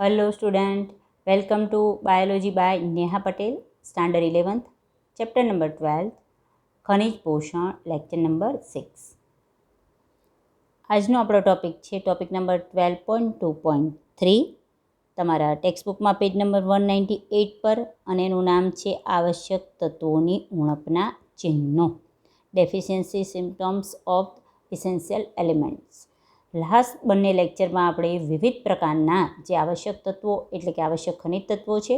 Hello student, welcome to Biology by Neha Patel, Standard 11th, Chapter number 12, ખનિજ પોષણ, lecture number 6. આજનો આપણો topic number 12.2.3. તમારા ટેક્સ્ટબુકમાં page number 198 પર, અને એનું નામ છે આવશ્યક તત્વોની ઉણપના ચિહ્નો, deficiency symptoms of essential elements. Last બંને લેક્ચરમાં આપણે વિવિધ પ્રકારના જે આવશ્યક તત્વો એટલે કે આવશ્યક ખનિજ તત્વો છે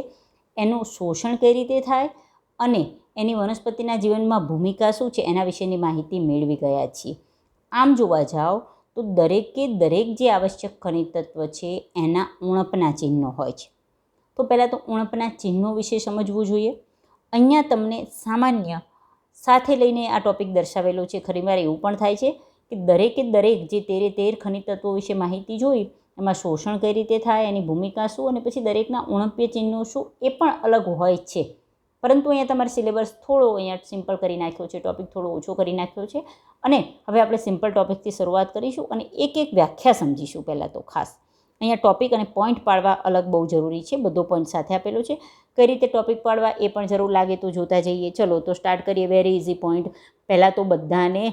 એનું શોષણ કઈ રીતે થાય અને એની વનસ્પતિના જીવનમાં ભૂમિકા શું છે એના વિશેની માહિતી મેળવી ગયા છીએ. આમ જોવા જાઓ તો દરેક જે આવશ્યક ખનિજ તત્વ છે એના ઉણપના ચિહ્નો હોય છે. તો પહેલાં તો ઉણપના ચિહ્નો વિશે સમજવું જોઈએ. અહીંયા તમને સામાન્ય સાથે લઈને આ ટોપિક દર્શાવેલો છે. ખરીવાર એવું પણ થાય છે કે દરેક જે 13 ખનિજ તત્વો વિશે માહિતી જોઈ એમાં શોષણ કઈ રીતે થાય, એની ભૂમિકા શું, અને પછી દરેકના ઉણપીય ચિહ્નો શું એ પણ અલગ હોય છે. પરંતુ અહીંયા તમારે સિલેબસ થોડો અહીંયા સિમ્પલ કરી નાખ્યો છે, ટોપિક થોડો ઓછો કરી નાખ્યો છે. અને હવે આપણે સિમ્પલ ટોપિકથી શરૂઆત કરીશું અને એક વ્યાખ્યા સમજીશું. પહેલાં તો ખાસ અહીંયા ટોપિક અને પોઈન્ટ પાડવા અલગ બહુ જરૂરી છે. બધો પોઈન્ટ સાથે આપેલો છે. કઈ રીતે ટોપિક પાડવા એ પણ જરૂર લાગે તો જોતા જઈએ. ચલો તો સ્ટાર્ટ કરીએ. Very easy point. પહેલાં તો બધાને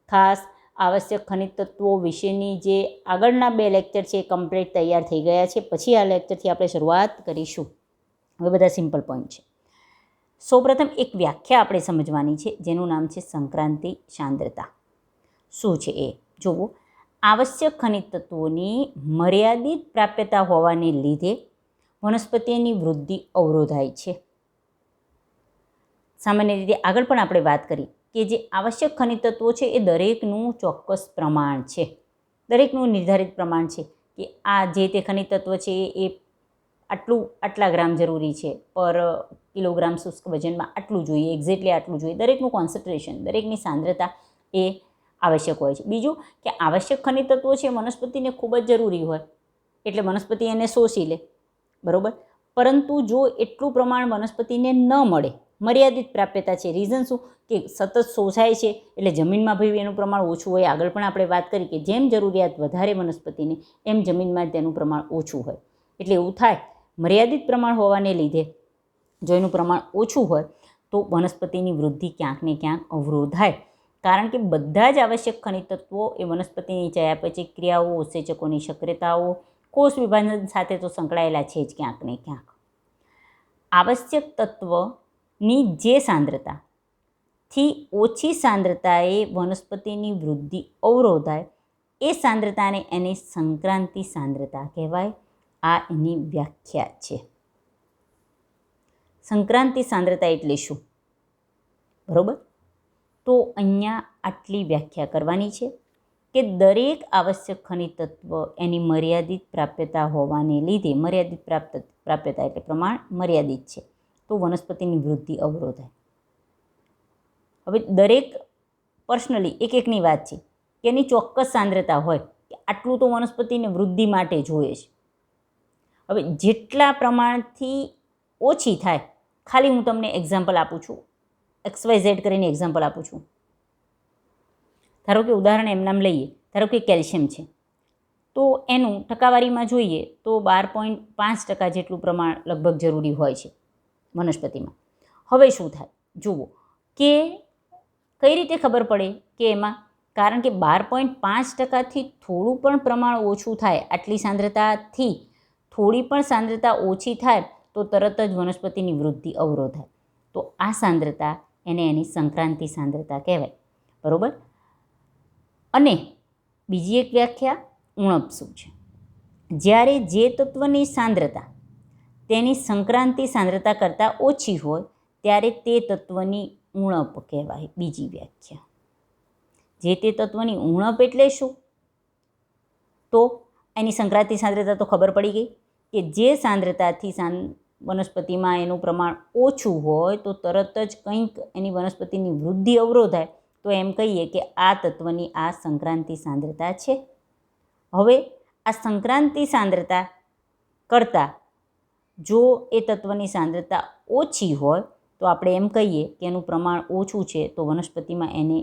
ખાસ આવશ્યક ખનિજ તત્વો વિશેની જે આગળના 2 લેક્ચર છે એ કમ્પ્લીટ તૈયાર થઈ ગયા છે. પછી આ લેક્ચરથી આપણે શરૂઆત કરીશું. હવે બધા સિમ્પલ પોઈન્ટ છે. સૌપ્રથમ એક વ્યાખ્યા આપણે સમજવાની છે જેનું નામ છે સંક્રાંતિ સાંદ્રતા. શું છે એ જુઓ. આવશ્યક ખનિજ તત્વોની મર્યાદિત પ્રાપ્યતા હોવાને લીધે વનસ્પતિની વૃદ્ધિ અવરોધાય છે. સામાન્ય રીતે આગળ પણ આપણે વાત કરી કે જે આવશ્યક ખનિજ તત્વો છે એ દરેકનું ચોક્કસ પ્રમાણ છે, દરેકનું નિર્ધારિત પ્રમાણ છે કે આ જે તે ખનિજ તત્વ છે એ આટલા ગ્રામ જરૂરી છે, પર કિલોગ્રામ શુષ્ક વજનમાં આટલું જોઈએ, એક્ઝેક્ટલી આટલું જોઈએ. દરેકનું કોન્સન્ટ્રેશન, દરેકની સાંદ્રતા એ આવશ્યક હોય છે. બીજું કે આવશ્યક ખનિજ તત્વો છે વનસ્પતિને ખૂબ જ જરૂરી હોય એટલે વનસ્પતિ એને શોષી લે, બરાબર. પરંતુ જો એટલું પ્રમાણ વનસ્પતિને ન મળે, મર્યાદિત પ્રાપ્યતા છે. રીઝન શું કે સતત શોષાય છે એટલે જમીનમાં ભાઈ એનું પ્રમાણ ઓછું હોય. આગળ પણ આપણે વાત કરી કે જેમ જરૂરિયાત વધારે વનસ્પતિની એમ જમીનમાં તેનું પ્રમાણ ઓછું હોય. એટલે એવું થાય મર્યાદિત પ્રમાણ હોવાને લીધે જો એનું પ્રમાણ ઓછું હોય તો વનસ્પતિની વૃદ્ધિ ક્યાંક ને ક્યાંક અવરોધાય. કારણ કે બધા જ આવશ્યક ખનિજ તત્વો એ વનસ્પતિની ચયાપચય ક્રિયાઓ, ઉત્સેચકોની સક્રિયતાઓ, કોષ વિભાજન સાથે તો સંકળાયેલા છે જ ક્યાંક ને ક્યાંક. આવશ્યક તત્વની જે સાંદ્રતાથી ઓછી સાંદ્રતાએ વનસ્પતિની વૃદ્ધિ અવરોધાય એ સાંદ્રતાને એની સંક્રાંતિ સાંદ્રતા કહેવાય. આ એની વ્યાખ્યા છે. સંક્રાંતિ સાંદ્રતા એટલે શું, બરાબર? તો અહીંયા આટલી વ્યાખ્યા કરવાની છે કે દરેક આવશ્યક ખનિજ તત્વ એની મર્યાદિત પ્રાપ્યતા હોવાને લીધે, મર્યાદિત પ્રાપ્યતા એટલે પ્રમાણ મર્યાદિત છે તો વનસ્પતિની વૃદ્ધિ અવરોધાય. હવે દરેક પર્સનલી એકની વાત છે કે એની ચોક્કસ સાંદ્રતા હોય કે આટલું તો વનસ્પતિને વૃદ્ધિ માટે જોઈએ છે. હવે જેટલા પ્રમાણથી ઓછી થાય, ખાલી હું તમને એક્ઝામ્પલ આપું છું, XYZ કરીને એક્ઝામ્પલ આપું છું. ધારો કે ઉદાહરણ એમનામ લઈએ, ધારો કે કેલ્શિયમ છે તો એનું ટકાવારીમાં જોઈએ તો 12.5% જેટલું પ્રમાણ લગભગ જરૂરી હોય છે વનસ્પતિમાં. હવે શું થાય જુઓ કે કઈ રીતે ખબર પડે કે એમાં, કારણ કે 12.5%થી થોડું પણ પ્રમાણ ઓછું થાય, આટલી સાંદ્રતાથી થોડી પણ સાંદ્રતા ઓછી થાય તો તરત જ વનસ્પતિની વૃદ્ધિ અવરોધાય. તો આ સાંદ્રતા એને એની સંક્રાંતિ સાંદ્રતા કહેવાય, બરાબર. અને બીજી એક વ્યાખ્યા ઉણપ શું છે. જ્યારે જે તત્વની સાંદ્રતા તેની સંક્રાંતિ સાંદ્રતા કરતાં ઓછી હોય ત્યારે તે તત્વની ઉણપ કહેવાય. બીજી વ્યાખ્યા, જે તે તત્વની ઉણપ એટલે શું, તો એની સંક્રાંતિ સાંદ્રતા તો ખબર પડી ગઈ કે જે સાંદ્રતાથી વનસ્પતિમાં એનું પ્રમાણ ઓછું હોય તો તરત જ કંઈક એની વનસ્પતિની વૃદ્ધિ અવરોધાય તો એમ કહીએ કે આ તત્વની આ સંક્રાંતિ સાંદ્રતા છે. હવે આ સંક્રાંતિ સાંદ્રતા કરતાં જો એ તત્વની સાંદ્રતા ઓછી હોય તો આપણે એમ કહીએ કે એનું પ્રમાણ ઓછું છે તો વનસ્પતિમાં એને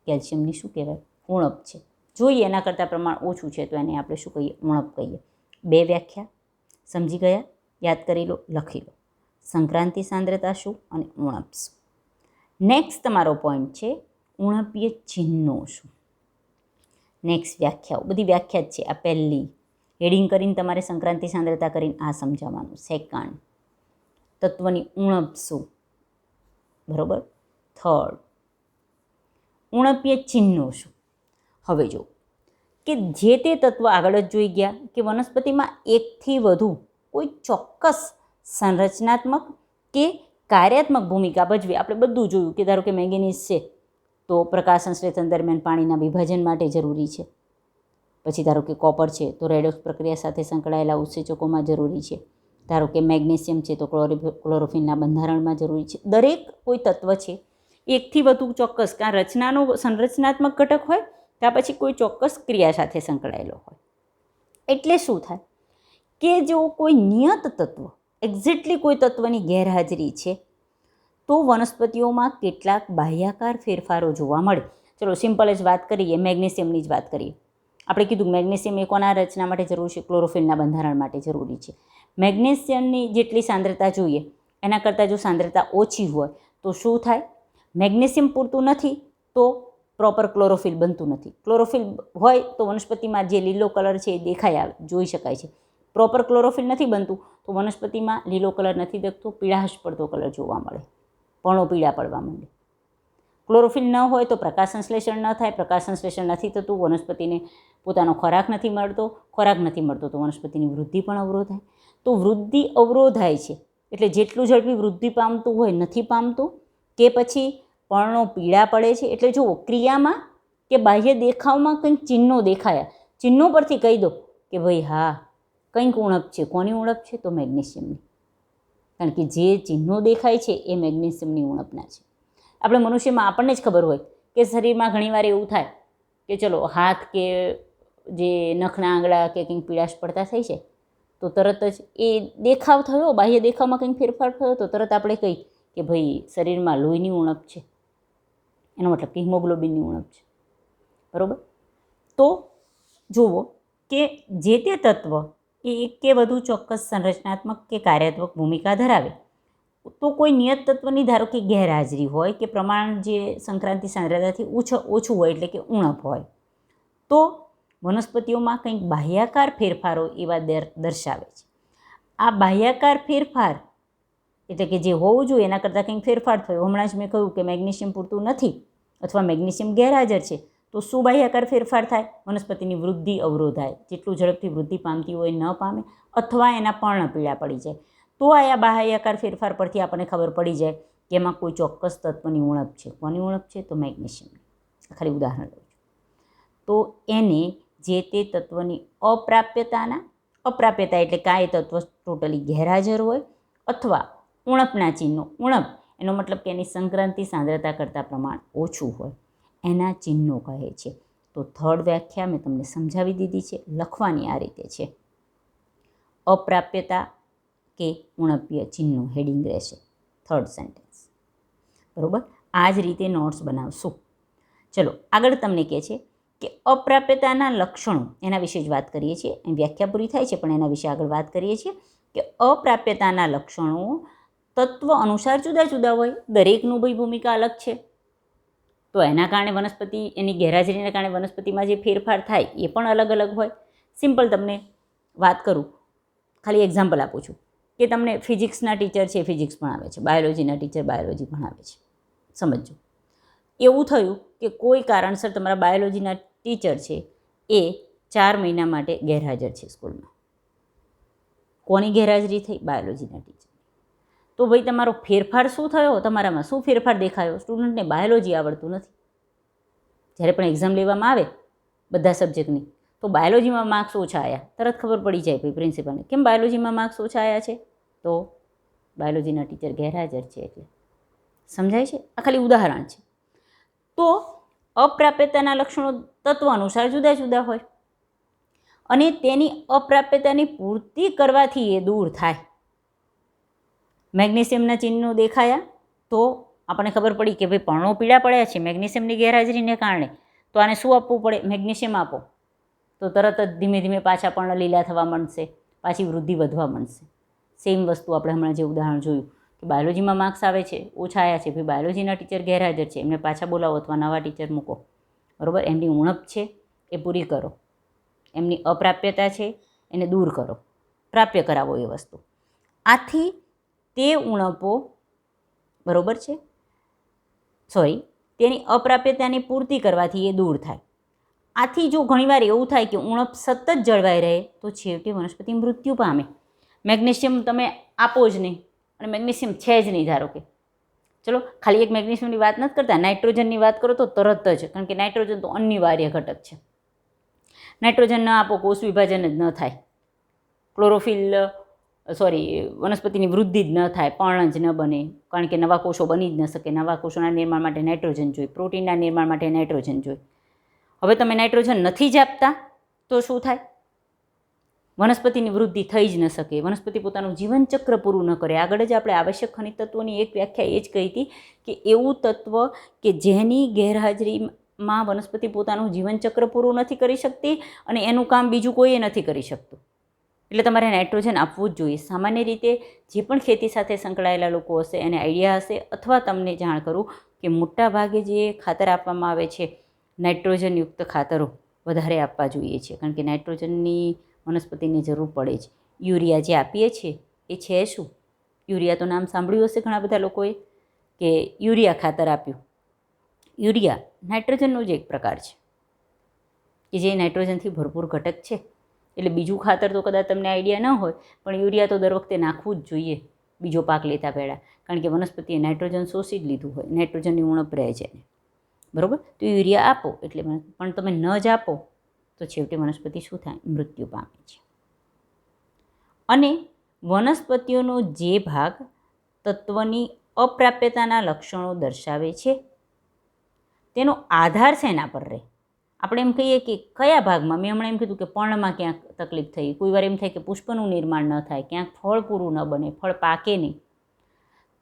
કેલ્શિયમની શું કહેવાય, ઉણપ છે. જોઈએ એના કરતાં પ્રમાણ ઓછું છે તો એને આપણે શું કહીએ, ઉણપ કહીએ. 2 વ્યાખ્યા સમજી ગયા? યાદ કરી લો, લખી લો. સંક્રાંતિ સાંદ્રતા શું અને ઉણપ શું. નેક્સ્ટ તમારો પોઈન્ટ છે ઉણપીય ચિહ્નો શું. નેક્સ્ટ વ્યાખ્યાઓ, બધી વ્યાખ્યા જ છે. આ પહેલી હેડિંગ કરીને તમારે સંક્રાંતિ સાંદ્રતા કરીને આ સમજાવવાનું. સેકન્ડ, તત્વની ઉણપ શું, બરાબર. થર્ડ, ઉણપીય ચિહ્નો શું. હવે જો કે જે તે તત્વ આગળ જ જોઈ ગયા કે વનસ્પતિમાં એકથી વધુ કોઈ ચોક્કસ સંરચનાત્મક કે કાર્યાત્મક ભૂમિકા ભજવે. આપણે બધું જોયું કે ધારો કે મેંગેનીઝ છે તો પ્રકાશ સંશ્લેષણ દરમિયાન પાણીના વિભાજન માટે જરૂરી છે. પછી ધારો કે કોપર છે તો રેડોક્સ પ્રક્રિયા સાથે સંકળાયેલા ઉત્સેચકોમાં જરૂરી છે. ધારો કે મેગ્નેશિયમ છે તો ક્લોરોફિલના બંધારણમાં જરૂરી છે. દરેક કોઈ તત્વ છે એકથી વધુ ચોક્કસ કાં રચનાનો સંરચનાત્મક ઘટક હોય કાં પછી કોઈ ચોક્કસ ક્રિયા સાથે સંકળાયેલો હોય. એટલે શું થાય કે જો કોઈ નિયત તત્વ, એક્ઝેક્ટલી કોઈ તત્વની ગેરહાજરી છે તો વનસ્પતિઓમાં કેટલાક બાહ્યાકાર ફેરફારો જોવા મળે. ચલો સિમ્પલ જ વાત કરીએ, મેગ્નેશિયમની જ વાત કરીએ. આપણે કીધું મેગ્નેશિયમ એ કોના રચના માટે જરૂરી છે? ક્લોરોફિલના બંધારણ માટે જરૂરી છે. મેગ્નેશિયમની જેટલી સાંદ્રતા જોઈએ એના કરતાં જો સાંદ્રતા ઓછી હોય તો શું થાય? મેગ્નેશિયમ પૂરતું નથી તો પ્રોપર ક્લોરોફિલ બનતું નથી. ક્લોરોફિલ હોય તો વનસ્પતિમાં જે લીલો કલર છે એ દેખાઈ આવે, જોઈ શકાય છે. પ્રોપર ક્લોરોફિલ નથી બનતું તો વનસ્પતિમાં લીલો કલર નથી દેખતો, પીળાશ પડતો કલર જોવા મળે, પણો પીળા પડવા માંડે. ક્લોરોફિલ ન હોય તો પ્રકાશ સંશ્લેષણ ન થાય. પ્રકાશ સંશ્લેષણ નથી થતું, વનસ્પતિને પોતાનો ખોરાક નથી મળતો. ખોરાક નથી મળતો તો વનસ્પતિની વૃદ્ધિ પણ અવરોધાય. તો વૃદ્ધિ અવરોધાય છે એટલે જેટલું ઝડપી વૃદ્ધિ પામતું હોય નથી પામતું, કે પછી પર્ણો પીળા પડે છે. એટલે જુઓ, ક્રિયામાં કે બાહ્ય દેખાવમાં કંઈક ચિહ્નો દેખાયા, ચિહ્નો પરથી કહી દો કે ભાઈ હા કંઈક ઉણપ છે. કોની ઉણપ છે? તો મેગ્નેશિયમની. કારણ કે જે ચિહ્નો દેખાય છે એ મેગ્નેશિયમની ઉણપના છે. આપણે મનુષ્યમાં આપણને જ ખબર હોય કે શરીરમાં ઘણીવાર એવું થાય કે ચલો હાથ કે જે નખના આંગળા કે કંઈક પીળાશ પડતા થઈ છે તો તરત જ એ દેખાવ થયો, બાહ્ય દેખાવમાં કંઈક ફેરફાર થયો તો તરત આપણે કહી કે ભાઈ શરીરમાં લોહીની ઉણપ છે. એનો મતલબ કે હિમોગ્લોબિનની ઉણપ છે, બરાબર. તો જુઓ કે જે તે તત્વ એ એક કે વધુ ચોક્કસ સંરચનાત્મક કે કાર્યાત્મક ભૂમિકા ધરાવે તો કોઈ નિયત તત્વની ધારો કે ગેરહાજરી હોય કે પ્રમાણ જે સંક્રાંતિ સાંદ્રતાથી ઓછું હોય એટલે કે ઉણપ હોય તો વનસ્પતિઓમાં કંઈક બાહ્યાકાર ફેરફારો એવા દર્શાવે છે. આ બાહ્યાકાર ફેરફાર એટલે કે જે હોવું જોઈએ એના કરતાં કંઈક ફેરફાર થયો. હમણાં જ મેં કહ્યું કે મેગ્નેશિયમ પૂરતું નથી અથવા મેગ્નેશિયમ ગેરહાજર છે તો શું બાહ્યાકાર ફેરફાર થાય? વનસ્પતિની વૃદ્ધિ અવરોધાય. જેટલું ઝડપથી વૃદ્ધિ પામતી હોય ન પામે અથવા એના પર્ણ પીળા પડી જાય. તો આ બાહ્યાકાર ફેરફાર પરથી આપણને ખબર પડી જાય કે એમાં કોઈ ચોક્કસ તત્વની ઉણપ છે. કોની ઉણપ છે? તો મેગ્નેશિયમની. ખાલી ઉદાહરણ લઉં છું. તો એને જે તે તત્વની અપ્રાપ્યતા એટલે કાંઈ તત્વ ટોટલી ગેરહાજર હોય અથવા ઉણપના ચિહ્નો. ઉણપ એનો મતલબ કે એની સંક્રાંતિ સાંદ્રતા કરતાં પ્રમાણ ઓછું હોય, એના ચિહ્નો કહે છે. તો થર્ડ વ્યાખ્યા મેં તમને સમજાવી દીધી છે. લખવાની આ રીતે છે: અપ્રાપ્યતા કે ઉણપીય ચિહ્નો હેડિંગ રહેશે થર્ડ સેન્ટેન્સ, બરાબર. આ જ રીતે નોટ્સ બનાવશું. ચલો આગળ તમને કહે છે કે અપ્રાપ્યતાના લક્ષણો, એના વિશે જ વાત કરીએ છીએ. અહીં વ્યાખ્યા પૂરી થાય છે પણ એના વિશે આગળ વાત કરીએ છીએ કે અપ્રાપ્યતાના લક્ષણો તત્વ અનુસાર જુદા જુદા હોય. દરેકનું ભાઈ ભૂમિકા અલગ છે તો એના કારણે વનસ્પતિ, એની ગેરહાજરીના કારણે વનસ્પતિમાં જે ફેરફાર થાય એ પણ અલગ અલગ હોય. સિમ્પલ તમને વાત કરું, ખાલી એક્ઝામ્પલ આપું છું કે તમને ફિઝિક્સના ટીચર છે ફિઝિક્સ ભણાવે છે, બાયોલોજીના ટીચર બાયોલોજી ભણાવે છે. સમજો એવું થયું કે કોઈ કારણસર તમારા બાયોલોજીના ટીચર છે એ 4 મહિના માટે ગેરહાજર છે સ્કૂલમાં. કોની ગેરહાજરી થઈ? બાયોલોજીના ટીચર. તો ભાઈ તમારો ફેરફાર શું થયો? તમારામાં શું ફેરફાર દેખાયો? સ્ટુડન્ટને બાયોલોજી આવડતું નથી. જ્યારે પણ એક્ઝામ લેવામાં આવે બધા સબ્જેક્ટની તો બાયોલોજીમાં માર્ક્સ ઓછા આવ્યા, તરત ખબર પડી જાય ભાઈ પ્રિન્સિપલને કેમ બાયોલોજીમાં માર્ક્સ ઓછા આવ્યા છે, તો બાયોલોજીના ટીચર ગેરહાજર છે એટલે. સમજાય છે? આ ખાલી ઉદાહરણ છે. તો અપ્રાપ્યતાના લક્ષણો તત્વ અનુસાર જુદા જુદા હોય અને તેની અપ્રાપ્યતાની પૂર્તિ કરવાથી એ દૂર થાય. મેગ્નેશિયમના ચિહ્નો દેખાયા તો આપણને ખબર પડી કે ભાઈ પર્ણો પીળા પડ્યા છે મેગ્નેશિયમની ગેરહાજરીને કારણે, તો આને શું આપવું પડે? મેગ્નેશિયમ આપો તો તરત જ ધીમે ધીમે પાછા પર્ણ લીલા થવા માંડશે. પાછી વૃદ્ધિ વધવા માંડશે. સેમ વસ્તુ આપણે હમણાં જે ઉદાહરણ જોયું કે બાયોલોજીમાં માર્ક્સ આવે છે, ઓછા આવ્યા છે, ભાઈ બાયોલોજીના ટીચર ગેરહાજર છે, એમને પાછા બોલાવો અથવા નવા ટીચર મૂકો, બરાબર. એમની ઉણપ છે એ પૂરી કરો, એમની અપ્રાપ્યતા છે એને દૂર કરો, પ્રાપ્ય કરાવો એ વસ્તુ. આથી તે ઉણપો, બરાબર છે, તેની અપ્રાપ્યતાની પૂર્તિ કરવાથી એ દૂર થાય. આથી જો ઘણીવાર એવું થાય કે ઉણપ સતત જળવાઈ રહે તો છેવટે વનસ્પતિ મૃત્યુ પામે. મેગ્નેશિયમ તમે આપો જ નહીં, અને મેગ્નેશિયમ છે જ નહીં, ધારો કે ચલો ખાલી એક મેગ્નેશિયમની વાત નથી કરતા, નાઇટ્રોજનની વાત કરો તો તરત જ, કારણ કે નાઇટ્રોજન તો અનિવાર્ય ઘટક છે. નાઇટ્રોજન ન આપો કોષ વિભાજન જ ન થાય, વનસ્પતિની વૃદ્ધિ જ ન થાય, પર્ણ જ ન બને, કારણ કે નવા કોષો બની જ ન શકે. નવા કોષોના નિર્માણ માટે નાઇટ્રોજન જોઈએ, પ્રોટીનના નિર્માણ માટે નાઇટ્રોજન જોઈએ. હવે તમે નાઇટ્રોજન નથી જ આપતા તો શું થાય? વનસ્પતિની વૃદ્ધિ થઈ જ ન શકે, વનસ્પતિ પોતાનું જીવનચક્ર પૂરું ન કરે. આગળ જ આપણે આવશ્યક ખનિજ તત્વોની એક વ્યાખ્યા એ જ કહી હતી કે એવું તત્વ કે જેની ગેરહાજરીમાં વનસ્પતિ પોતાનું જીવનચક્ર પૂરું નથી કરી શકતી અને એનું કામ બીજું કોઈએ નથી કરી શકતું. એટલે તમારે નાઇટ્રોજન આપવું જ જોઈએ. સામાન્ય રીતે જે પણ ખેતી સાથે સંકળાયેલા લોકો હશે એને આઈડિયા હશે, અથવા તમને જાણ કરું કે મોટા ભાગે જે ખાતર આપવામાં આવે છે નાઇટ્રોજનયુક્ત ખાતરો વધારે આપવા જોઈએ છે, કારણ કે નાઇટ્રોજનની વનસ્પતિની જરૂર પડે છે. યુરિયા જે આપીએ છીએ એ છે શું? યુરિયા તો નામ સાંભળ્યું હશે ઘણા બધા લોકોએ કે યુરિયા ખાતર આપ્યું. યુરિયા નાઇટ્રોજનનો જ એક પ્રકાર છે કે જે નાઇટ્રોજનથી ભરપૂર ઘટક છે. એટલે બીજું ખાતર તો કદાચ તમને આઈડિયા ન હોય, પણ યુરિયા તો દર વખતે નાખવું જ જોઈએ બીજો પાક લેતા પહેલાં, કારણ કે વનસ્પતિએ નાઇટ્રોજન શોષી જ લીધું હોય, નાઇટ્રોજનની ઉણપ રહે છે, બરાબર. તો યુરિયા આપો, એટલે પણ તમે ન જ આપો તો છેવટે વનસ્પતિ શું થાય? મૃત્યુ પામે છે. અને વનસ્પતિઓનો જે ભાગ તત્વની અપ્રાપ્યતાના લક્ષણો દર્શાવે છે તેનો આધાર શેના પર રહે? આપણે એમ કહીએ કે કયા ભાગમાં, મેં હમણાં એમ કીધું કે પર્ણમાં ક્યાંક તકલીફ થઈ, કોઈ વાર એમ થાય કે પુષ્પનું નિર્માણ ન થાય, ક્યાંક ફળ પૂરું ન બને, ફળ પાકે નહીં.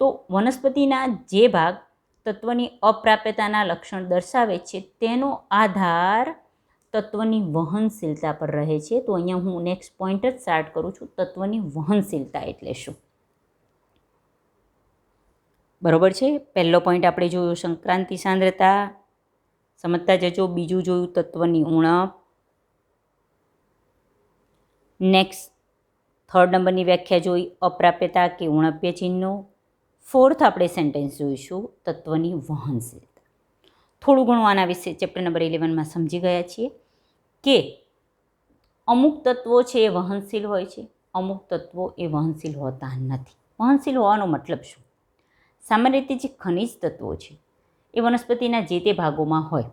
તો વનસ્પતિના જે ભાગ તત્વની અપ્રાપ્યતાના લક્ષણ દર્શાવે છે તેનો આધાર તત્વની વહનશીલતા પર રહે છે. તો અહીંયા હું નેક્સ્ટ પોઈન્ટ જ સ્ટાર્ટ કરું છું. તત્વની વહનશીલતા એટલે શું? બરાબર છે. પહેલો પોઈન્ટ આપણે જોયો સંક્રાંતિ સાંદ્રતા, સમજતા જજો. બીજું જોયું તત્વની ઉણપ. નેક્સ્ટ થર્ડ નંબરની વ્યાખ્યા જોઈ અપ્રાપ્યતા કે ઉણપ્ય ચિહ્નો. ફોર્થ આપણે સેન્ટેન્સ જોઈશું તત્વની વહનશીલતા. થોડું ઘણું આના વિશે ચેપ્ટર નંબર 11માં સમજી ગયા છીએ કે અમુક તત્વો છે એ વહનશીલ હોય છે, અમુક તત્વો એ વહનશીલ હોતા નથી. વહનશીલ હોવાનો મતલબ શું? સામાન્ય રીતે જે ખનિજ તત્વો છે એ વનસ્પતિના જે તે ભાગોમાં હોય.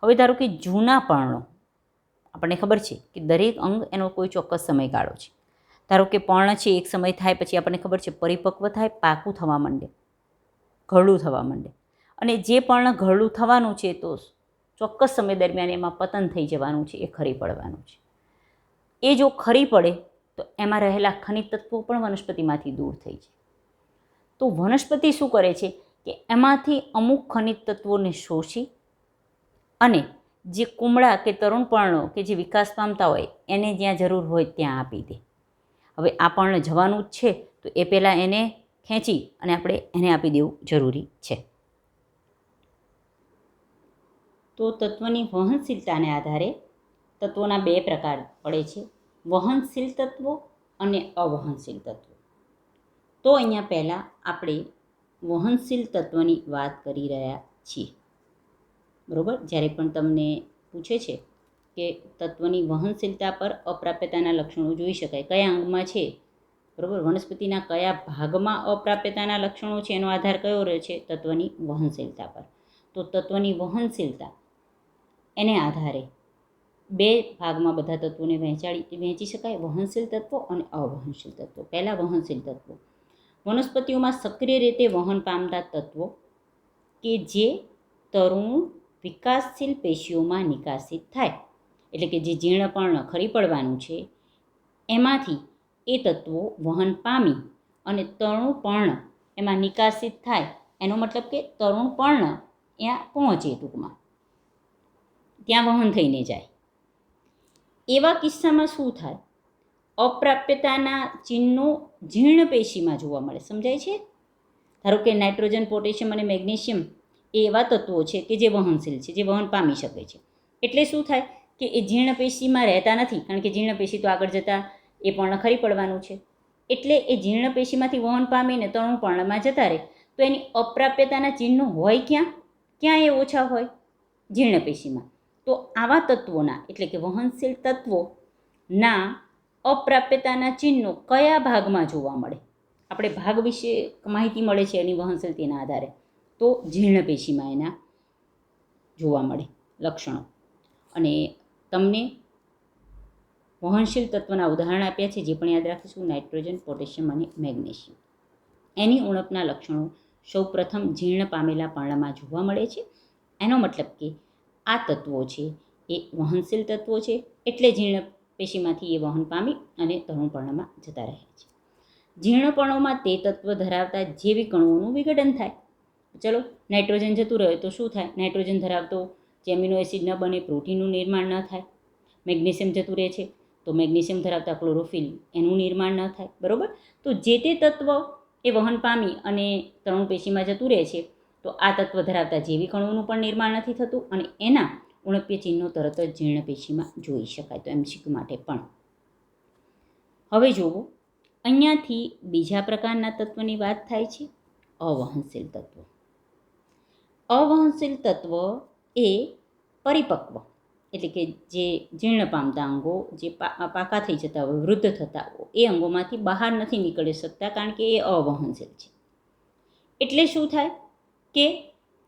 હવે ધારો કે જૂના પર્ણો, આપણને ખબર છે કે દરેક અંગ એનો કોઈ ચોક્કસ સમયગાળો છે. ધારો કે પર્ણ છે એક સમય થાય પછી આપણને ખબર છે પરિપક્વ થાય, પાકું થવા માંડે, ઘરડું થવા માંડે. અને જે પર્ણ ઘરડું થવાનું છે તો ચોક્કસ સમય દરમિયાન એમાં પતન થઈ જવાનું છે, એ ખરી પડવાનું છે. એ જો ખરી પડે તો એમાં રહેલા ખનિજ તત્વો પણ વનસ્પતિમાંથી દૂર થઈ જાય. તો વનસ્પતિ શું કરે છે કે એમાંથી અમુક ખનિજ તત્વોને શોષી અને જે કુમળા કે તરુણ પર્ણો કે જે વિકાસ પામતા હોય એને જ્યાં જરૂર હોય ત્યાં આપી દે. હવે આ પર્ણ જવાનું જ છે તો એ પહેલાં એને ખેંચી અને આપણે એને આપી દેવું જરૂરી છે. તો તત્વની વહનશીલતાને આધારે તત્વોના બે પ્રકાર પડે છે, વહનશીલ તત્વો અને અવહનશીલ તત્વો. તો અહીંયા પહેલાં આપણે વહનશીલ તત્વની વાત કરી રહ્યા છીએ, બરાબર. જ્યારે પણ તમને પૂછે છે કે તત્વની વહનશીલતા પર અપ્રાપ્યતાના લક્ષણો જોઈ શકાય, કયા અંગમાં છે, બરાબર, વનસ્પતિના કયા ભાગમાં અપ્રાપ્યતાના લક્ષણો છે એનો આધાર કયો રહે છે? તત્વની વહનશીલતા પર. તો તત્વની વહનશીલતા એને આધારે બે ભાગમાં બધા તત્વોને વહેંચી શકાય, વહનશીલ તત્વો અને અવહનશીલ તત્વો. પહેલાં વહનશીલ તત્વો. વનસ્પતિઓમાં સક્રિય રીતે વહન પામતા તત્વો કે જે તરુણ વિકાસશીલ પેશીઓમાં નિકાસિત થાય, એટલે કે જે જીર્ણપર્ણ ખરી પડવાનું છે એમાંથી એ તત્વો વહન પામી અને તરુણ પર્ણ એમાં નિકાસિત થાય. એનો મતલબ કે તરુણ પર્ણ ત્યાં પહોંચે, ટૂંકમાં ત્યાં વહન થઈને જાય. એવા કિસ્સામાં શું થાય? અપ્રાપ્યતાના ચિહ્નો જીર્ણ પેશીમાં જોવા મળે. સમજાય છે? ધારો કે નાઇટ્રોજન, પોટેશિયમ અને મેગ્નેશિયમ એ એવા તત્વો છે કે જે વહનશીલ છે, જે વહન પામી શકે છે. એટલે શું થાય કે એ જીર્ણ પેશીમાં રહેતા નથી, કારણ કે જીર્ણ પેશી તો આગળ જતાં એ પર્ણ ખરી પડવાનું છે. એટલે એ જીર્ણ પેશીમાંથી વહન પામીને તરુણ પર્ણમાં જતા રહે. તો એની અપ્રાપ્યતાના ચિહ્નો હોય ક્યાં એ ઓછા હોય? જીર્ણ પેશીમાં. તો આવા તત્વોના એટલે કે વહનશીલ તત્વોના અપ્રાપ્યતાના ચિહ્નો કયા ભાગમાં જોવા મળે? આપણે ભાગ વિશે માહિતી મળે છે એની વહનશીલતાના આધારે. તો જીર્ણ પેશીમાં એના જોવા મળે લક્ષણો. અને તમને વહનશીલ તત્વના ઉદાહરણ આપ્યા છે, જે પણ યાદ રાખીશું: નાઇટ્રોજન, પોટેશિયમ અને મેગ્નેશિયમ. એની ઉણપના લક્ષણો સૌપ્રથમ જીર્ણ પામેલા પર્ણમાં જોવા મળે છે. એનો મતલબ કે આ તત્વો છે એ વહનશીલ તત્વો છે, એટલે જીર્ણ પેશીમાંથી એ વહન પામી અને તરુણ પર્ણમાં જતા રહે છે. જીર્ણ પર્ણોમાં તે તત્વ ધરાવતા જૈવિક અણુઓનું વિઘટન થાય. ચલો, નાઇટ્રોજન જતું રહે તો શું થાય? નાઇટ્રોજન ધરાવતો જે એમિનો એસિડ ન બને, પ્રોટીનનું નિર્માણ ન થાય. મેગ્નેશિયમ જતું રહે છે તો મેગ્નેશિયમ ધરાવતા ક્લોરોફિલ એનું નિર્માણ ન થાય. બરાબર? તો જે તે તત્વ એ વહન પામી અને તરુણ પેશીમાં જતું રહે છે, તો આ તત્વ ધરાવતા જૈવિક અણુઓનું પણ નિર્માણ નથી થતું અને એના ઉણપ્ય ચિહ્નો તરત જ જીર્ણ પેશીમાં જોઈ શકાય. તો એમસીક્યુ માટે પણ. હવે જુઓ, અહીંયાથી બીજા પ્રકારના તત્વની વાત થાય છે, અવહનશીલ તત્વ. અવહનશીલ તત્વ એ પરિપક્વ એટલે કે જે જીર્ણ પામતા અંગો, જે પાકા થઈ જતા હોય, વૃદ્ધ થતા હોય, એ અંગોમાંથી બહાર નથી નીકળી શકતા, કારણ કે એ અવહનશીલ છે. એટલે શું થાય કે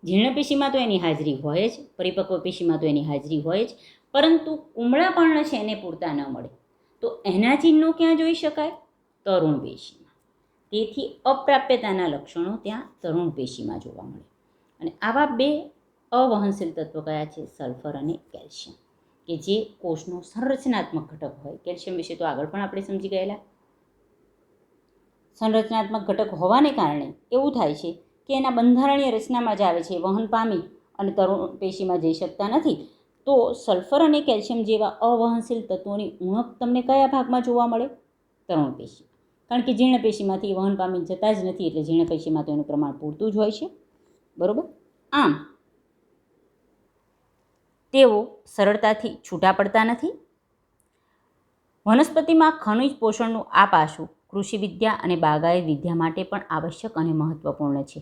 જીર્ણ પેશીમાં તો એની હાજરી હોય જ, પરિપક્વ પેશીમાં તો એની હાજરી હોય જ, પરંતુ કુમળા પર્ણ છે એને પૂરતા ન મળે. તો એના ચિહ્નો ક્યાં જોઈ શકાય? તરુણ પેશીમાં. તેથી અપ્રાપ્યતાના લક્ષણો ત્યાં તરુણ પેશીમાં જોવા મળે. અને આવા બે અવહનશીલ તત્વો કયા છે? સલ્ફર અને કેલ્શિયમ, કે જે કોષનો સંરચનાત્મક ઘટક હોય. કેલ્શિયમ વિશે તો આગળ પણ આપણે સમજી ગયેલા. સંરચનાત્મક ઘટક હોવાને કારણે એવું થાય છે કે એના બંધારણીય રચનામાં જ આવે છે, વહન પામી અને તરુણ પેશીમાં જઈ શકતા નથી. તો સલ્ફર અને કેલ્શિયમ જેવા અવહનશીલ તત્વોની ઉણપ તમને કયા ભાગમાં જોવા મળે? તરુણ પેશી. કારણ કે જીર્ણ પેશીમાંથી વહન પામી જતા જ નથી, એટલે જીર્ણ પેશીમાં તો એનું પ્રમાણ પૂરતું જ હોય છે. બરાબર? આમ તેઓ સરળતાથી છૂટા પડતા નથી. વનસ્પતિમાં ખનિજ પોષણનું આ પાસું કૃષિ વિદ્યા અને બાગાયત વિદ્યા માટે પણ આવશ્યક અને મહત્ત્વપૂર્ણ છે.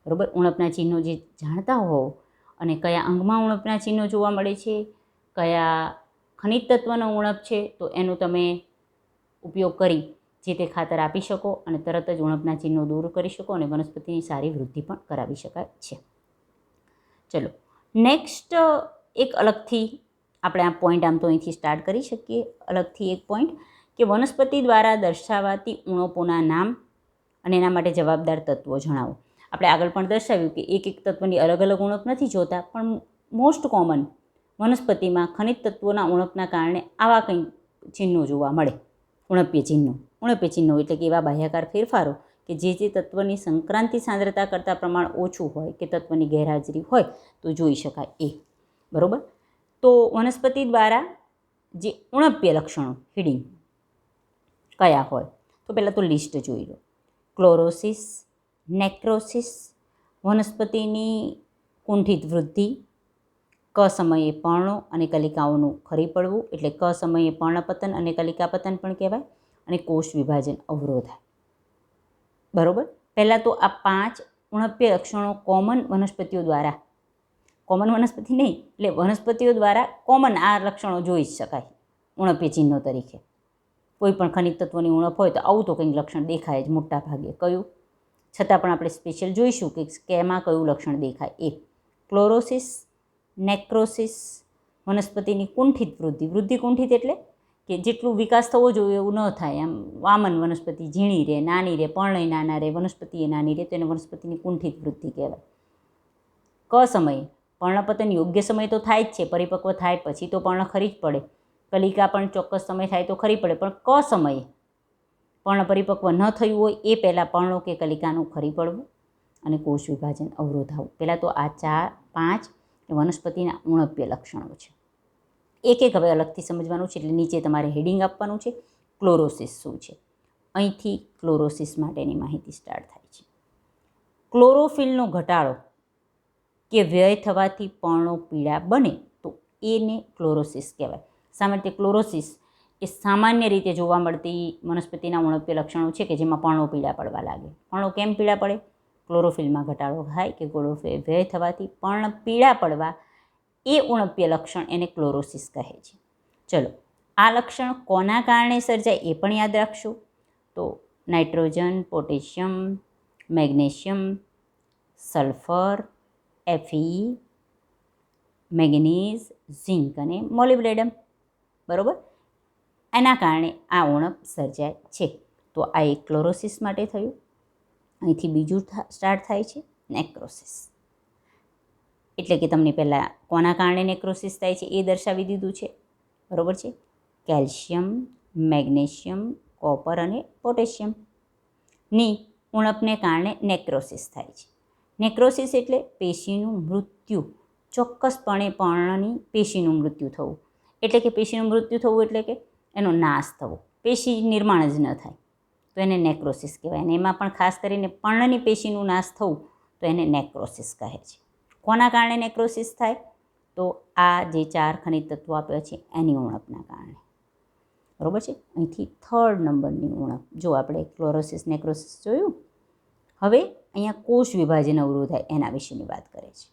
બરાબર? ઉણપના ચિહ્નો જે જાણતા હોવ અને કયા અંગમાં ઉણપના ચિહ્નો જોવા મળે છે, કયા ખનિજ તત્વનો ઉણપ છે, તો એનો તમે ઉપયોગ કરી જે તે ખાતર આપી શકો અને તરત જ ઉણપના ચિહ્નો દૂર કરી શકો અને વનસ્પતિની સારી વૃદ્ધિ પણ કરાવી શકાય છે. ચલો, નેક્સ્ટ એક અલગથી આપણે આ પોઈન્ટ આમ તો અહીંથી સ્ટાર્ટ કરી શકીએ. અલગથી એક પોઈન્ટ કે વનસ્પતિ દ્વારા દર્શાવાતી ઉણપોના નામ અને એના માટે જવાબદાર તત્વો જણાવો. આપણે આગળ પણ દર્શાવ્યું કે એક એક તત્વની અલગ અલગ ઉણપ નથી જોતા, પણ મોસ્ટ કોમન વનસ્પતિમાં ખનિજ તત્વોના ઉણપના કારણે આવા કંઈ ચિહ્નો જોવા મળે. ઉણપ્ય ચિહ્નો. ઉણપ્ય ચિહ્નો એટલે કે એવા બાહ્યાકાર ફેરફારો કે જે તત્વની સંક્રાંતિ સાંદ્રતા કરતાં પ્રમાણ ઓછું હોય કે તત્વની ગેરહાજરી હોય તો જોઈ શકાય એ. બરાબર? તો વનસ્પતિ દ્વારા જે ઉણપ્ય લક્ષણો હિડિંગ કયા હોય? તો પહેલાં તો લિસ્ટ જોઈ લો. ક્લોરોસિસ, નેક્રોસિસ, વનસ્પતિની કુંઠિત વૃદ્ધિ, ક સમયે પર્ણો અને કલિકાઓનું ખરી પડવું, એટલે ક સમયે પર્ણપતન અને કલિકાપતન પણ કહેવાય, અને કોષ વિભાજન અવરોધાય. બરાબર? પહેલાં તો આ 5 ઉણપ્ય લક્ષણો કોમન વનસ્પતિઓ દ્વારા, કોમન વનસ્પતિ નહીં, એટલે વનસ્પતિઓ દ્વારા કોમન આ લક્ષણો જોઈ જ શકાય ઉણપ્ય ચિહ્નો તરીકે. કોઈ પણ ખનિજ તત્વની ઉણપ હોય તો આવું તો કંઈક લક્ષણ દેખાય જ મોટા ભાગે. કયું? છતાં પણ આપણે સ્પેશિયલ જોઈશું કે એમાં કયું લક્ષણ દેખાય એ. ક્લોરોસિસ, નેક્રોસિસ, વનસ્પતિની કુંઠિત વૃદ્ધિ. વૃદ્ધિ કુંઠિત એટલે કે જેટલું વિકાસ થવો જોઈએ એવું ન થાય, એમ વામન વનસ્પતિ ઝીણી રહે, નાની રહે, પર્ણય નાના રહે, વનસ્પતિ એ નાની રહે, તો એને વનસ્પતિની કુંઠિત વૃદ્ધિ કહેવાય. ક સમયે પર્ણપતન યોગ્ય સમય તો થાય જ છે, પરિપક્વ થાય પછી તો પર્ણ ખરી જ પડે. કલિકા પણ ચોક્કસ સમય થાય તો ખરી પડે, પણ ક સમયે પર્ણ પરિપક્વ ન થયું હોય એ પહેલાં પર્ણો કે કલિકાનું ખરી પડવું અને કોષ વિભાજન અવરોધાવું. પહેલાં તો આ 4-5 વનસ્પતિના ઉણપ્ય લક્ષણો છે. એક એક હવે અલગથી સમજવાનું છે, એટલે નીચે તમારે હેડિંગ આપવાનું છે. ક્લોરોસિસ શું છે. અહીંથી ક્લોરોસિસ માટેની માહિતી સ્ટાર્ટ થાય છે. ક્લોરોફિલનો ઘટાડો કે વ્યય થવાથી પર્ણો પીળા બને તો એને ક્લોરોસિસ કહેવાય. શા માટે ક્લોરોસિસ એ સામાન્ય રીતે જોવા મળતી વનસ્પતિના ઉણપીય લક્ષણો છે કે જેમાં પર્ણો પીળા પડવા લાગે. પર્ણો કેમ પીળા પડે? ક્લોરોફિલમાં ઘટાડો થાય કે ક્લોરોફિલ વ્યય થવાથી પર્ણ પીળા પડવા, એ ઉણપીય લક્ષણ એને ક્લોરોસિસ કહે છે. ચલો, આ લક્ષણ કોના કારણે સર્જાય એ પણ યાદ રાખશું. તો nitrogen, potassium, magnesium, sulphur, Fe, manganese, zinc અને મોલિબ્ડેનમ. બરાબર, એના કારણે આ ઉણપ સર્જાય છે. તો આ એક ક્લોરોસિસ માટે થયું. અહીંથી બીજું સ્ટાર્ટ થાય છે, નેક્રોસિસ. એટલે કે તમને પહેલાં કોના કારણે નેક્રોસિસ થાય છે એ દર્શાવી દીધું છે. બરાબર છે. કેલ્શિયમ, મેગ્નેશિયમ, કોપર અને પોટેશિયમની ઉણપને કારણે નેક્રોસિસ થાય છે. નેક્રોસિસ એટલે પેશીનું મૃત્યુ, ચોક્કસપણે પર્ણની પેશીનું મૃત્યુ થવું. એટલે કે પેશીનું મૃત્યુ થવું એટલે કે એનો નાશ થવો, પેશી નિર્માણ જ ન થાય તો એને નેક્રોસિસ કહેવાય. અને એમાં પણ ખાસ કરીને પર્ણની પેશીનું નાશ થવું તો એને નેક્રોસિસ કહે છે. કોના કારણે નેક્રોસિસ થાય? તો આ જે 4 ખનિજ તત્વો આપ્યા છે એની ઉણપના કારણે. બરાબર છે. અહીંથી 3rd નંબરની ઉણપ. જો આપણે ક્લોરોસિસ, નેક્રોસિસ જોયું. હવે અહીંયા કોષ વિભાજન અવરોધાય એના વિશેની વાત કરે છે.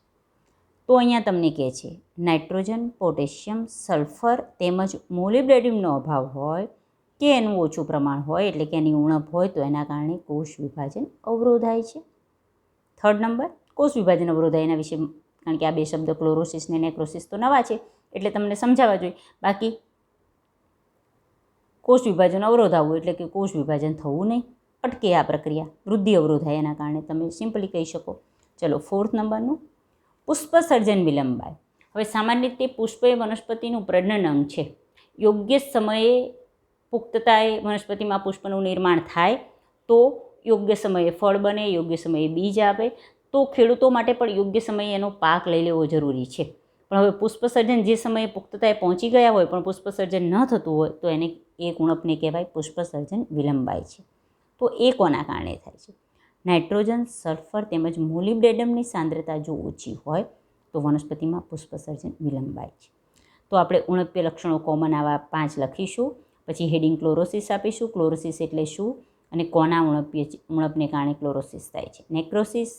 તો અહીંયા તમને કહે છે નાઇટ્રોજન, પોટેશિયમ, સલ્ફર તેમજ મોલિબ્ડેનમનો અભાવ હોય કે એનું ઓછું પ્રમાણ હોય, એટલે કે એની ઉણપ હોય તો એના કારણે કોષ વિભાજન અવરોધાય છે. 3rd નંબર, કોષ વિભાજન અવરોધાય એના વિશે, કારણ કે આ બે શબ્દ ક્લોરોસિસ ને નેક્રોસિસ તો નવા છે એટલે તમને સમજાવવા જોઈએ. બાકી કોષ વિભાજન અવરોધાવવું એટલે કે કોષ વિભાજન થવું નહીં, અટકે આ પ્રક્રિયા, વૃદ્ધિ અવરોધાય એના કારણે તમે સિમ્પલી કહી શકો. ચલો, 4th નંબરનું પુષ્પ સર્જન વિલંબાય. હવે સામાન્ય રીતે પુષ્પ એ વનસ્પતિનું પ્રજનન અંગ છે. યોગ્ય સમયે પુખ્તતાએ વનસ્પતિમાં પુષ્પનું નિર્માણ થાય તો યોગ્ય સમયે ફળ બને, યોગ્ય સમયે બીજ આપે, તો ખેડૂતો માટે પણ યોગ્ય સમયે એનો પાક લઈ લેવો જરૂરી છે. પણ હવે પુષ્પસર્જન જે સમયે પુખ્તતાએ પહોંચી ગયા હોય પણ પુષ્પસર્જન ન થતું હોય તો એને એક ઉણપને કહેવાય પુષ્પસર્જન વિલંબાય છે. તો એ કોના કારણે થાય છે? નાઇટ્રોજન, સલ્ફર તેમજ મોલિબ્ડેનમની સાંદ્રતા જો ઓછી હોય તો વનસ્પતિમાં પુષ્પસર્જન વિલંબાય છે. તો આપણે ઉણપીય લક્ષણો કોમન આવા 5 લખીશું, પછી હેડિંગ ક્લોરોસિસ આપીશું. ક્લોરોસિસ એટલે શું અને કોના ઉણપને કારણે ક્લોરોસિસ થાય છે. નેક્રોસિસ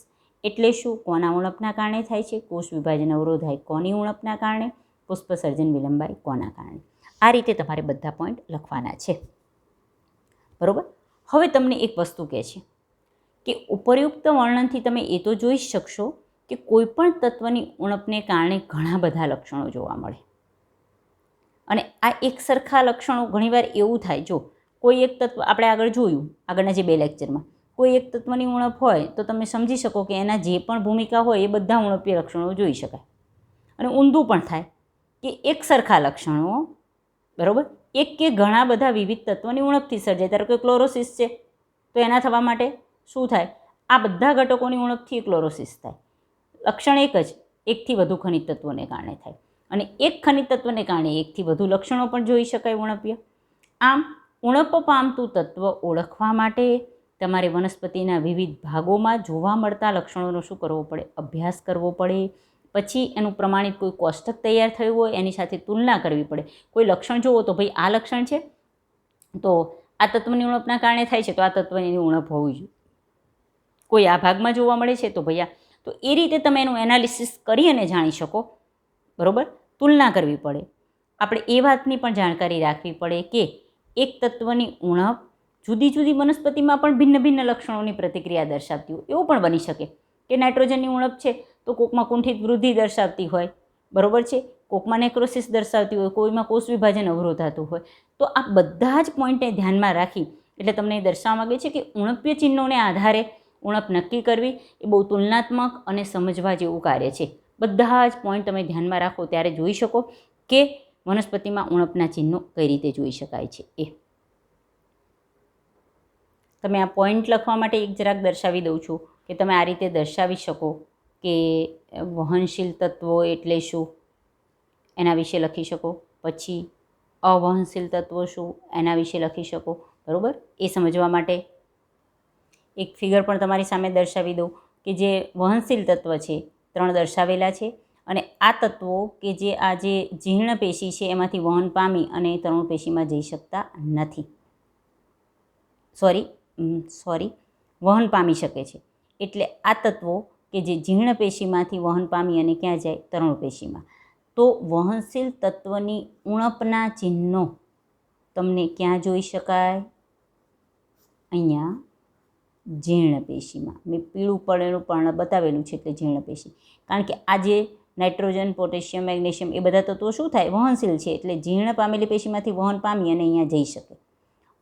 એટલે શું, કોના ઉણપના કારણે થાય છે. કોષ વિભાજન અવરોધાય કોની ઉણપના કારણે. પુષ્પસર્જન વિલંબાય કોના કારણે. આ રીતે તમારે બધા પોઈન્ટ લખવાના છે. બરાબર. હવે તમને એક વસ્તુ કહે છે કે ઉપરયુક્ત વર્ણનથી તમે એ તો જોઈ શકશો કે કોઈ પણ તત્વની ઉણપને કારણે ઘણા બધા લક્ષણો જોવા મળે. અને આ એક સરખા લક્ષણો ઘણીવાર એવું થાય, જો કોઈ એક તત્વ આપણે આગળ જોયું, આગળના જે 2 લેક્ચરમાં, કોઈ એક તત્વની ઉણપ હોય તો તમે સમજી શકો કે એના જે પણ ભૂમિકા હોય એ બધા ઉણપીય લક્ષણો જોઈ શકાય. અને ઊંધું પણ થાય કે એક સરખા લક્ષણો, બરાબર, એક કે ઘણા બધા વિવિધ તત્વોની ઉણપથી સર્જાય. ધારો કે ક્લોરોસિસ છે તો એના થવા માટે શું થાય? આ બધા ઘટકોની ઉણપથી ક્લોરોસિસ થાય. લક્ષણ એક જ, એકથી વધુ ખનિજ તત્વોને કારણે થાય. અને એક ખનિજ તત્વને કારણે એકથી વધુ લક્ષણો પણ જોઈ શકાય ઉણપીય. આમ ઉણપ પામતું તત્વ ઓળખવા માટે તમારે વનસ્પતિના વિવિધ ભાગોમાં જોવા મળતા લક્ષણોનો શું કરવો પડે? અભ્યાસ કરવો પડે. પછી એનું પ્રમાણિત કોઈ કોષ્ટક તૈયાર થયું હોય એની સાથે તુલના કરવી પડે. કોઈ લક્ષણ જુઓ તો ભાઈ આ લક્ષણ છે તો આ તત્વની ઉણપના કારણે થાય છે તો આ તત્વની ઉણપ હોવી જોઈએ. કોઈ આ ભાગમાં જોવા મળે છે તો ભાઈ આ, તો એ રીતે તમે એનું એનાલિસિસ કરી અને જાણી શકો. બરાબર, તુલના કરવી પડે. આપણે એ વાતની પણ જાણકારી રાખવી પડે કે એક તત્વની ઉણપ જુદી જુદી વનસ્પતિમાં પણ ભિન્ન ભિન્ન લક્ષણોની પ્રતિક્રિયા દર્શાવતી હોય. એવું પણ બની શકે કે નાઇટ્રોજનની ઉણપ છે તો કોકમાં કુંઠિત વૃદ્ધિ દર્શાવતી હોય, બરાબર છે, કોકમાં નેક્રોસિસ દર્શાવતી હોય, કોઈમાં કોષ વિભાજન અવરોધાતું હોય. તો આ બધા જ પોઈન્ટને ધ્યાનમાં રાખી એટલે તમને એ દર્શાવવા માગે છે કે ઉણપીય ચિહ્નોને આધારે ઉણપ નક્કી કરવી એ બહુ તુલનાત્મક અને સમજવા જેવું કાર્ય છે. બધા જ પોઈન્ટ તમે ધ્યાનમાં રાખો ત્યારે જોઈ શકો કે વનસ્પતિમાં ઉણપના ચિહ્નો કઈ રીતે જોઈ શકાય છે. એ તમે આ પોઈન્ટ લખવા માટે એક જરાક દર્શાવી દઉં છું કે તમે આ રીતે દર્શાવી શકો કે વહનશીલ તત્વો એટલે શું એના વિશે લખી શકો. પછી અવહનશીલ તત્વો શું એના વિશે લખી શકો. બરાબર. એ સમજવા માટે એક ફિગર પણ તમારી સામે દર્શાવી દઉં કે જે વહનશીલ તત્વ છે 3 દર્શાવેલા છે અને આ તત્વો કે જે આ જે જીર્ણ પેશી છે એમાંથી વહન પામી અને તરુણ પેશીમાં જઈ શકતા નથી. સોરી વહન પામી શકે છે. એટલે આ તત્વો કે જે જીર્ણ પેશીમાંથી વહન પામી અને ક્યાં જાય? તરુણ પેશીમાં. તો વહનશીલ તત્વની ઉણપના ચિહ્નો તમને ક્યાં જોઈ શકાય? અહીંયા જીર્ણ પેશીમાં. મેં પીળું પડેલું પણ બતાવેલું છે એટલે જીર્ણ પેશી. કારણ કે આ જે નાઇટ્રોજન, પોટેશિયમ, મેગ્નેશિયમ એ બધા તત્વો શું થાય? વહનશીલ છે. એટલે જીર્ણ પામેલી પેશીમાંથી વહન પામી અને અહીંયા જઈ શકે.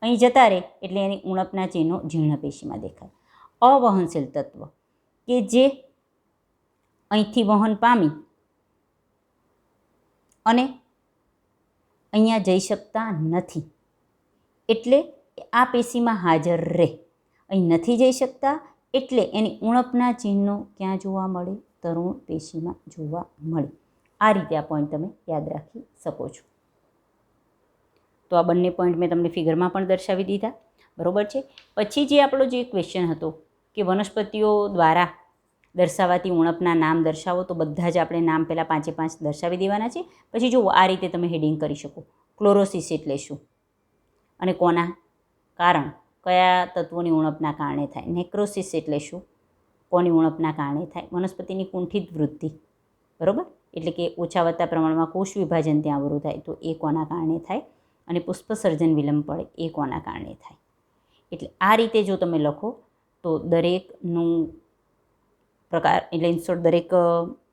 અહીં જતા રહે એટલે એની ઉણપના ચિહ્નો જીર્ણ પેશીમાં દેખાય. અવહનશીલ તત્વ કે જે અહીંથી વહન પામી અને અહીંયા જઈ શકતા નથી. એટલે આ પેશીમાં હાજર રહે. અહીં નથી જઈ શકતા એટલે એની ઉણપના ચિહ્નો ક્યાં જોવા મળે? તરુણ પેશીમાં જોવા મળે. આ રીતે આ પોઈન્ટ તમે યાદ રાખી શકો છો. તો આ બંને પોઈન્ટ મેં તમને ફિગરમાં પણ દર્શાવી દીધા. બરાબર છે. પછી જે આપણો જે ક્વેશ્ચન હતો કે વનસ્પતિઓ દ્વારા દર્શાવાતી ઉણપના નામ દર્શાવો, તો બધા જ આપણે નામ પહેલાં 5 દર્શાવી દેવાના છે. પછી જુઓ આ રીતે તમે હેડિંગ કરી શકો. ક્લોરોસિસ એટલે શું અને કોના કારણ? કયા તત્વોની ઉણપના કારણે થાય? નેક્રોસિસ એટલે શું? કોની ઉણપના કારણે થાય? વનસ્પતિની કુંઠિત વૃદ્ધિ. બરાબર. એટલે કે ઓછા વધતા પ્રમાણમાં કોષ વિભાજન ત્યાં અવરું થાય તો એ કોના કારણે થાય? અને પુષ્પસર્જન વિલંબ પડે એ કોના કારણે થાય? એટલે આ રીતે જો તમે લખો તો દરેકનું પ્રકાર એટલે ઇન્સોર્ટ દરેક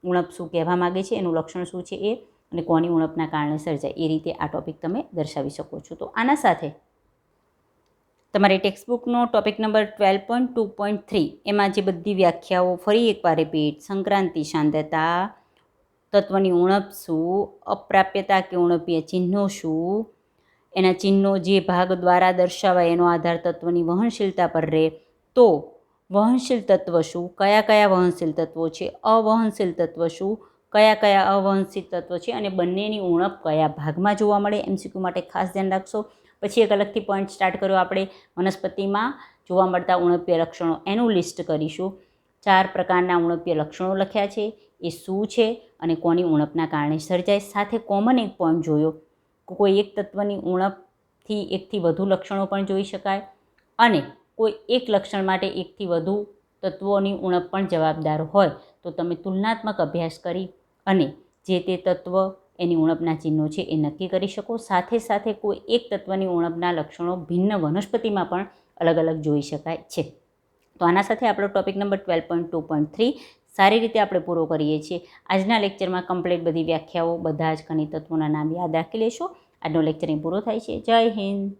ઉણપ શું કહેવા માગે છે, એનું લક્ષણ શું છે એ, અને કોની ઉણપના કારણે સર્જાય, એ રીતે આ ટૉપિક તમે દર્શાવી શકો છો. તો આના સાથે તમારી ટેક્સ્ટબુકનો ટૉપિક નંબર 12.2.3 એમાં જે બધી વ્યાખ્યાઓ ફરી એકવાર રિપીટ, સંક્રાંતિ સાંદ્રતા, તત્વની ઉણપ શું, અપ્રાપ્યતા કે ઉણપીય ચિહ્નો શું, એના ચિહ્નો જે ભાગ દ્વારા દર્શાવાય એનો આધાર તત્વની વહનશીલતા પર રહે. તો વહનશીલ તત્વ શું, કયા કયા વહનશીલ તત્વો છે, અવહનશીલ તત્વ શું, કયા કયા અવહનશીલ તત્વો છે, અને બંનેની ઉણપ કયા ભાગમાં જોવા મળે. MCQ માટે ખાસ ધ્યાન રાખશો. પછી એક અલગથી પોઈન્ટ સ્ટાર્ટ કર્યો આપણે વનસ્પતિમાં જોવા મળતા ઉણપીય લક્ષણો, એનું લિસ્ટ કરીશું. 4 પ્રકારના ઉણપીય લક્ષણો લખ્યા છે, એ શું છે અને કોની ઉણપના કારણે સર્જાય. સાથે કોમન એક પોઈન્ટ જોયો, કોઈ એક તત્વની ઉણપથી એકથી વધુ લક્ષણો પણ જોઈ શકાય અને કોઈ એક લક્ષણ માટે એકથી વધુ તત્વોની ઉણપ પણ જવાબદાર હોય. તો તમે તુલનાત્મક અભ્યાસ કરી અને જે તે તત્વ એની ઉણપના ચિહ્નો છે એ નક્કી કરી શકો. સાથે સાથે કોઈ એક તત્વની ઉણપના લક્ષણો ભિન્ન વનસ્પતિમાં પણ અલગ અલગ જોઈ શકાય છે. તો આના સાથે આપણો ટૉપિક નંબર 12.2.3 સારી રીતે આપણે પૂરો કરીએ છીએ. આજના લેક્ચરમાં કમ્પ્લીટ બધી વ્યાખ્યાઓ, બધા જ ખનિજ તત્વોના નામ યાદ રાખી લેશો. આજનો લેક્ચર અહીં પૂરો થાય છે. જય હિન્દ.